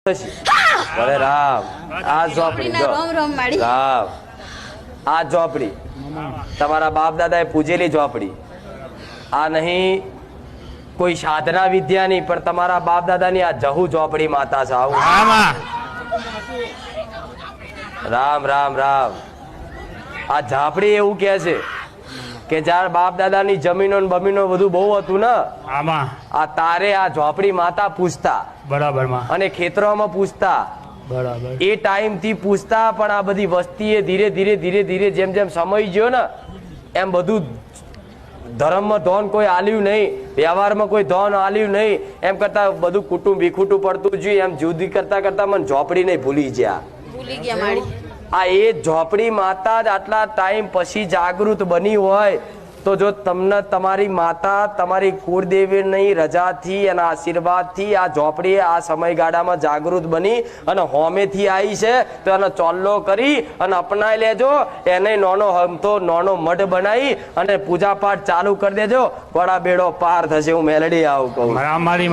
અરે રામ આ ઝોપડી જો રામ આ ઝોપડી તમારા બાપ દાદા એ પૂજેલી ઝોપડી આ નહીં કોઈ સાધના વિદ્યા નહીં પણ તમારા બાપ દાદા ની આ જહુ ઝોપડી માતા છે આવું રામ રામ રામ આ ઝાપડી એવું કે છે કે જયારે બાપ દાદા ની જમીનો ને બમીનો બધું બહુ હતું ને આ તારે આ ઝોપડી માતા પૂછતા બરાબર અને ખેતરોમાં પૂછતા બરાબર એ ટાઈમ થી પૂછતા પણ આ બધી વસ્તી એ ધીરે ધીરે ધીરે ધીરે જેમ જેમ સમય ગયો ને એમ બધું ધર્મમાં ધોન કોઈ આલ્યું નહીં વ્યવહારમાં કોઈ ધોન આલ્યું નહીં એમ કરતા બધું કુટુંબ વિખુટું પડતું જોઈએ એમ જુદી કરતા કરતા મને ઝોપડી નહીં ભૂલી ગયા આ એ ઝોપડી માતા જ આટલા ટાઈમ પછી જાગૃત બની હોય તો જો તમને તમારી માતા તમારી કુળદેવીની રજાથી અને આશીર્વાદથી આ ઝોપડી આ સમયગાળામાં જાગૃત બની અને હોમેથી આવી છે તો એનો ચોલ્લો કરી અને અપનાવી લેજો એને નાનો હમતો નાનો મઢ બનાવી અને પૂજા પાઠ ચાલુ કરી દેજો બડા બેડો પાર થશે હું મેલડી આવું કહું મારી